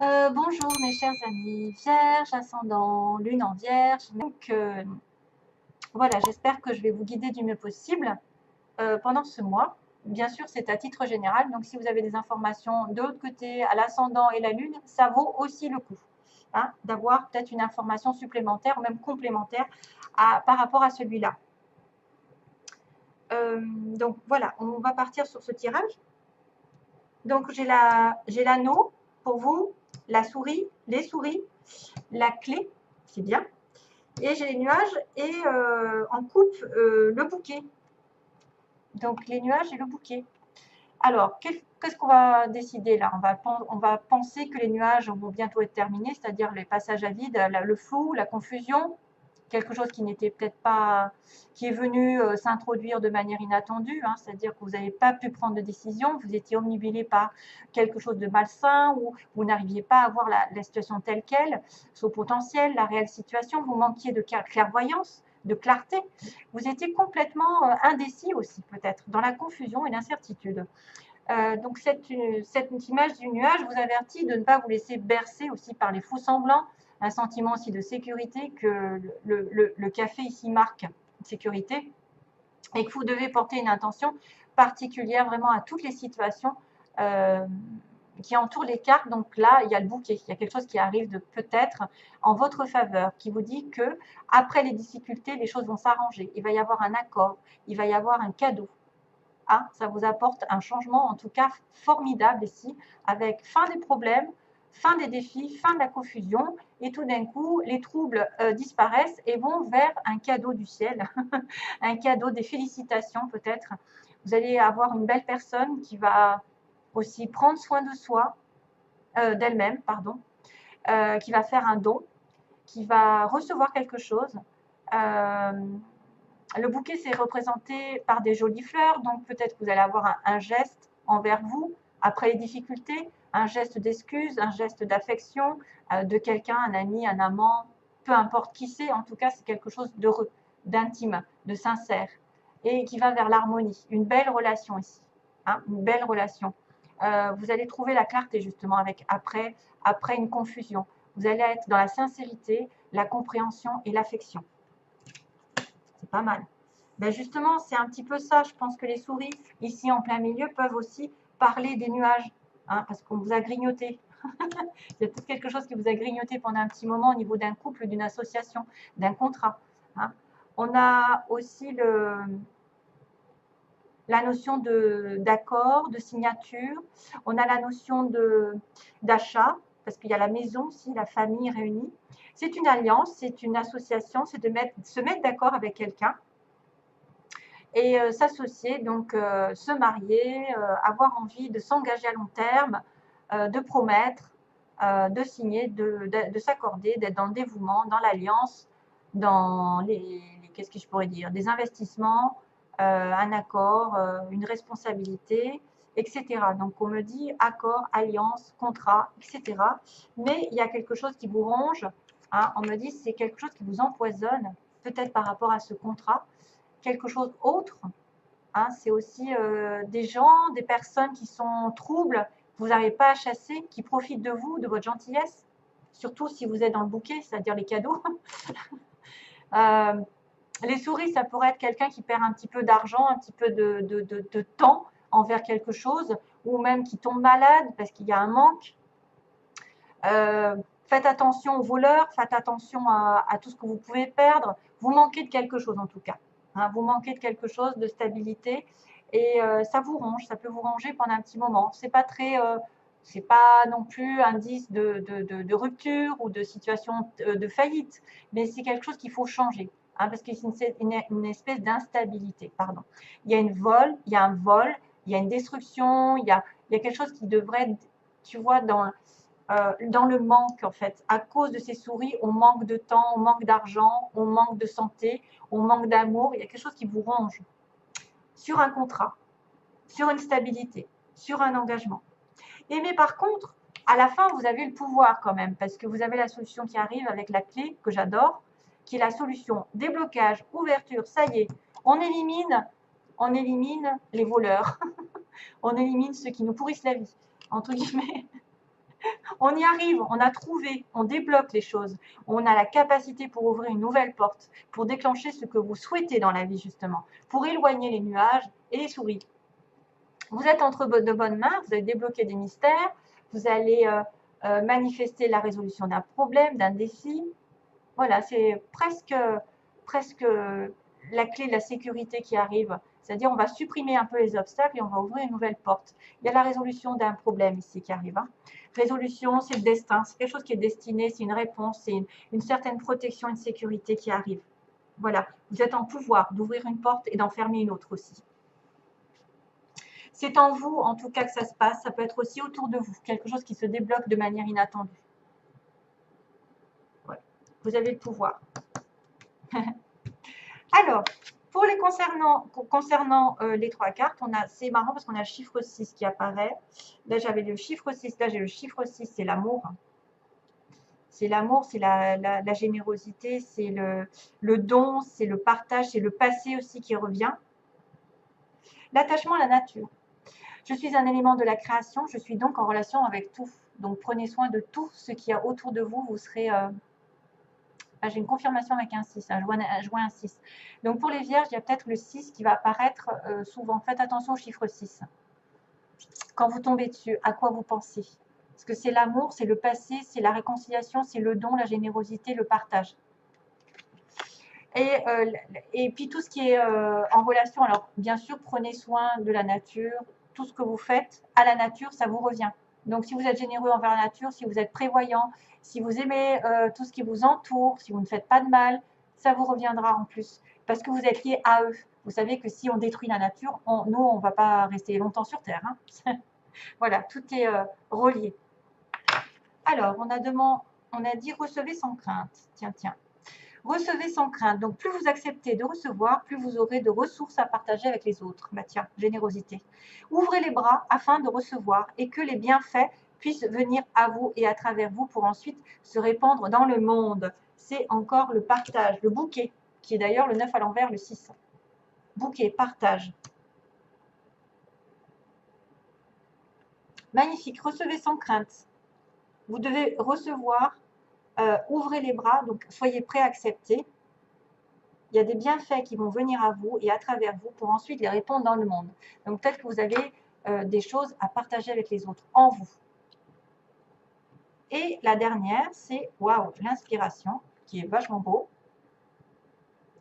Bonjour mes chers amis, Vierge, ascendant, lune en Vierge. Donc voilà, j'espère que je vais vous guider du mieux possible pendant ce mois. Bien sûr, c'est à titre général, donc si vous avez des informations de l'autre côté, à l'ascendant et la lune, ça vaut aussi le coup hein, d'avoir peut-être une information supplémentaire ou même complémentaire par rapport à celui-là. Donc voilà, on va partir sur ce tirage. Donc j'ai l'anneau pour vous, la souris, les souris, la clé, c'est bien. Et j'ai les nuages et en coupe le bouquet. Donc les nuages et le bouquet. Alors, qu'est-ce qu'on va décider là? On va penser que les nuages vont bientôt être terminés, c'est-à-dire les passages à vide, le flou, la confusion, quelque chose qui n'était peut-être pas, qui est venu s'introduire de manière inattendue, hein, c'est-à-dire que vous n'avez pas pu prendre de décision, vous étiez omnibulé par quelque chose de malsain ou vous n'arriviez pas à voir la situation telle qu'elle, son potentiel, la réelle situation, vous manquiez de clairvoyance, de clarté, vous étiez complètement indécis aussi peut-être, dans la confusion et l'incertitude. Donc cette image du nuage vous avertit de ne pas vous laisser bercer aussi par les faux semblants, un sentiment aussi de sécurité que le café ici marque sécurité, et que vous devez porter une intention particulière vraiment à toutes les situations qui entourent les cartes. Donc là, il y a le bouquet, il y a quelque chose qui arrive de peut-être en votre faveur, qui vous dit que après les difficultés, les choses vont s'arranger. Il va y avoir un accord, il va y avoir un cadeau. Ah, ça vous apporte un changement en tout cas formidable ici, avec fin des problèmes, fin des défis, fin de la confusion, et tout d'un coup, les troubles disparaissent et vont vers un cadeau du ciel, un cadeau, des félicitations peut-être. Vous allez avoir une belle personne qui va aussi prendre soin de soi, d'elle-même, pardon, qui va faire un don, qui va recevoir quelque chose. Le bouquet, c'est représenté par des jolies fleurs, donc peut-être que vous allez avoir un geste envers vous après les difficultés, un geste d'excuse, un geste d'affection de quelqu'un, un ami, un amant, peu importe qui c'est, en tout cas, c'est quelque chose d'heureux, d'intime, de sincère et qui va vers l'harmonie. Une belle relation ici, hein, une belle relation. Vous allez trouver la clarté justement après une confusion. Vous allez être dans la sincérité, la compréhension et l'affection. C'est pas mal. Ben justement, c'est un petit peu ça. Je pense que les souris, ici en plein milieu, peuvent aussi parler des nuages, hein, parce qu'on vous a grignoté. Il y a peut-être quelque chose qui vous a grignoté pendant un petit moment au niveau d'un couple, d'une association, d'un contrat. Hein. On a aussi la notion d'accord, de signature. On a la notion d'achat, parce qu'il y a la maison aussi, la famille réunie. C'est une alliance, c'est une association, c'est de se mettre d'accord avec quelqu'un et s'associer, donc se marier, avoir envie de s'engager à long terme, de promettre, de signer, de s'accorder, d'être dans le dévouement, dans l'alliance, dans qu'est-ce que je pourrais dire, des investissements, un accord, une responsabilité, etc. Donc on me dit accord, alliance, contrat, etc. Mais il y a quelque chose qui vous ronge, hein, on me dit c'est quelque chose qui vous empoisonne, peut-être par rapport à ce contrat, quelque chose autre, hein, c'est aussi des gens, des personnes qui sont troubles, que vous n'arrivez pas à chasser, qui profitent de vous, de votre gentillesse, surtout si vous êtes dans le bouquet, c'est-à-dire les cadeaux. Les souris, ça pourrait être quelqu'un qui perd un petit peu d'argent, un petit peu de temps envers quelque chose, ou même qui tombe malade parce qu'il y a un manque. Faites attention aux voleurs, faites attention à tout ce que vous pouvez perdre. Vous manquez de quelque chose en tout cas. Hein, vous manquez de quelque chose, de stabilité, et ça vous ronge, ça peut vous ranger pendant un petit moment. C'est pas c'est pas non plus indice de rupture ou de situation de faillite, mais c'est quelque chose qu'il faut changer, hein, parce que c'est une espèce d'instabilité. Pardon. Il y a un vol, il y a une destruction, il y a quelque chose qui devrait, tu vois, dans le manque en fait. À cause de ces souris, on manque de temps, on manque d'argent, on manque de santé, on manque d'amour. Il y a quelque chose qui vous ronge sur un contrat, sur une stabilité, sur un engagement. Et mais par contre, à la fin, vous avez le pouvoir quand même, parce que vous avez la solution qui arrive avec la clé que j'adore, qui est la solution déblocage, ouverture. Ça y est, on élimine les voleurs, on élimine ceux qui nous pourrissent la vie, entre guillemets. On y arrive, on a trouvé, on débloque les choses. On a la capacité pour ouvrir une nouvelle porte, pour déclencher ce que vous souhaitez dans la vie justement, pour éloigner les nuages et les souris. Vous êtes entre de bonnes mains, vous allez débloquer des mystères, vous allez manifester la résolution d'un problème, d'un défi. Voilà, c'est presque la clé de la sécurité qui arrive. C'est-à-dire, on va supprimer un peu les obstacles et on va ouvrir une nouvelle porte. Il y a la résolution d'un problème ici qui arrive. Hein. Résolution, c'est le destin, c'est quelque chose qui est destiné, c'est une réponse, c'est une certaine protection, une sécurité qui arrive. Voilà, vous êtes en pouvoir d'ouvrir une porte et d'en fermer une autre aussi. C'est en vous, en tout cas, que ça se passe. Ça peut être aussi autour de vous, quelque chose qui se débloque de manière inattendue. Voilà. Vous avez le pouvoir. Alors, pour les concernant les trois cartes, c'est marrant parce qu'on a le chiffre 6 qui apparaît. Là, j'avais le chiffre 6, là, j'ai le chiffre 6, c'est l'amour. C'est l'amour, c'est la générosité, c'est le don, c'est le partage, c'est le passé aussi qui revient. L'attachement à la nature. Je suis un élément de la création, je suis donc en relation avec tout. Donc, prenez soin de tout ce qu'il y a autour de vous. Vous serez... j'ai une confirmation avec un 6, un joint un 6. Donc, pour les vierges, il y a peut-être le 6 qui va apparaître souvent. Faites attention au chiffre 6. Quand vous tombez dessus, à quoi vous pensez? Parce que c'est l'amour, c'est le passé, c'est la réconciliation, c'est le don, la générosité, le partage. Et puis tout ce qui est en relation, alors bien sûr, prenez soin de la nature. Tout ce que vous faites à la nature, ça vous revient. Donc si vous êtes généreux envers la nature, si vous êtes prévoyant, si vous aimez tout ce qui vous entoure, si vous ne faites pas de mal, ça vous reviendra en plus. Parce que vous êtes lié à eux. Vous savez que si on détruit la nature, nous, on ne va pas rester longtemps sur Terre. Hein. Voilà, tout est relié. Alors, on a dit recevez sans crainte. Tiens, tiens. Recevez sans crainte. Donc, plus vous acceptez de recevoir, plus vous aurez de ressources à partager avec les autres. Bah tiens, générosité. Ouvrez les bras afin de recevoir et que les bienfaits puissent venir à vous et à travers vous pour ensuite se répandre dans le monde. C'est encore le partage, le bouquet, qui est d'ailleurs le 9 à l'envers, le 6. Bouquet, partage. Magnifique. Recevez sans crainte. Vous devez recevoir. Ouvrez les bras, donc soyez prêts à accepter. Il y a des bienfaits qui vont venir à vous et à travers vous pour ensuite les répandre dans le monde. Donc peut-être que vous avez des choses à partager avec les autres en vous. Et la dernière, c'est waouh, l'inspiration, qui est vachement beau.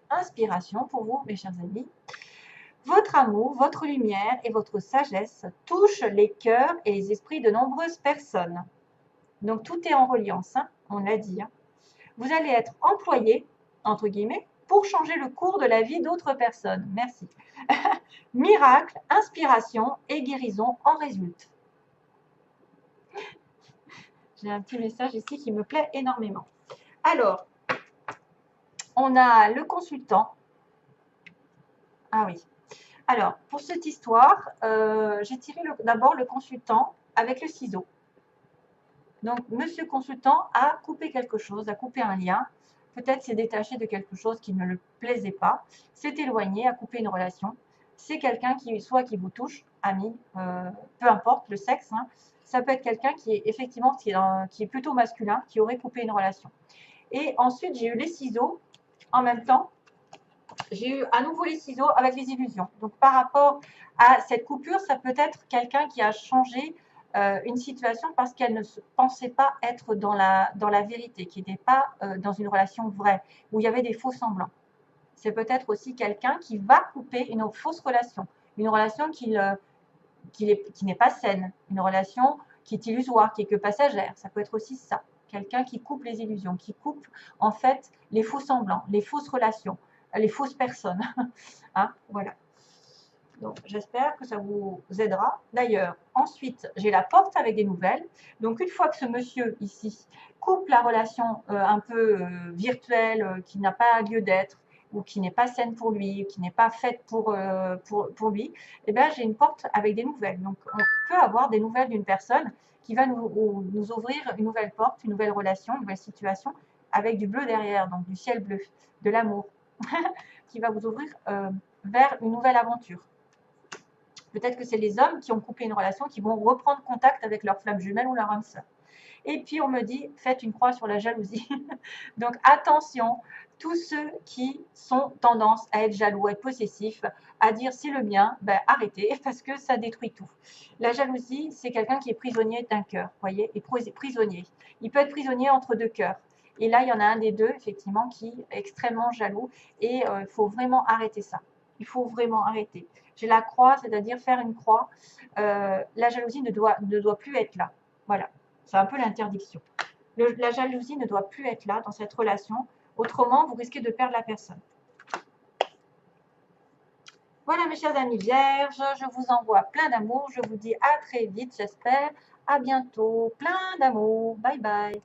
Inspiration pour vous, mes chers amis. Votre amour, votre lumière et votre sagesse touchent les cœurs et les esprits de nombreuses personnes. Donc tout est en reliance, hein, on l'a dit. Hein. Vous allez être employé, entre guillemets, pour changer le cours de la vie d'autres personnes. Merci. Miracle, inspiration et guérison en résultent. J'ai un petit message ici qui me plaît énormément. Alors, on a le consultant. Ah oui. Alors, pour cette histoire, j'ai tiré d'abord le consultant avec le ciseau. Donc, monsieur consultant a coupé quelque chose, a coupé un lien. Peut-être s'est détaché de quelque chose qui ne le plaisait pas, s'est éloigné, a coupé une relation. C'est quelqu'un qui, soit qui vous touche, ami, peu importe le sexe. Hein. Ça peut être quelqu'un qui est effectivement qui est plutôt masculin, qui aurait coupé une relation. Et ensuite, j'ai eu les ciseaux en même temps. J'ai eu à nouveau les ciseaux avec les illusions. Donc, par rapport à cette coupure, ça peut être quelqu'un qui a changé une situation parce qu'elle ne se pensait pas être dans la vérité, qui n'était pas dans une relation vraie, où il y avait des faux semblants. C'est peut-être aussi quelqu'un qui va couper une fausse relation, une relation qui n'est pas saine, une relation qui est illusoire, qui est que passagère. Ça peut être aussi ça. Quelqu'un qui coupe les illusions, qui coupe en fait les faux semblants, les fausses relations, les fausses personnes. Hein, voilà. Donc, j'espère que ça vous aidera. D'ailleurs, ensuite, j'ai la porte avec des nouvelles. Donc, une fois que ce monsieur ici coupe la relation un peu virtuelle, qui n'a pas lieu d'être, ou qui n'est pas saine pour lui, qui n'est pas faite pour lui, eh bien, j'ai une porte avec des nouvelles. Donc, on peut avoir des nouvelles d'une personne qui va nous ouvrir une nouvelle porte, une nouvelle relation, une nouvelle situation, avec du bleu derrière, donc du ciel bleu, de l'amour, qui va vous ouvrir vers une nouvelle aventure. Peut-être que c'est les hommes qui ont coupé une relation qui vont reprendre contact avec leur flamme jumelle ou leur âme sœur. Et puis, on me dit, faites une croix sur la jalousie. Donc, attention, tous ceux qui sont tendance à être jaloux, à être possessifs, à dire c'est le mien, ben, arrêtez parce que ça détruit tout. La jalousie, c'est quelqu'un qui est prisonnier d'un cœur, voyez, et prisonnier. Il peut être prisonnier entre deux cœurs. Et là, il y en a un des deux, effectivement, qui est extrêmement jaloux. Et il faut vraiment arrêter ça. Il faut vraiment arrêter. J'ai la croix, c'est-à-dire faire une croix. La jalousie ne doit plus être là. Voilà, c'est un peu l'interdiction. La jalousie ne doit plus être là dans cette relation. Autrement, vous risquez de perdre la personne. Voilà mes chers amis vierges, je vous envoie plein d'amour. Je vous dis à très vite, j'espère. À bientôt. Plein d'amour. Bye bye.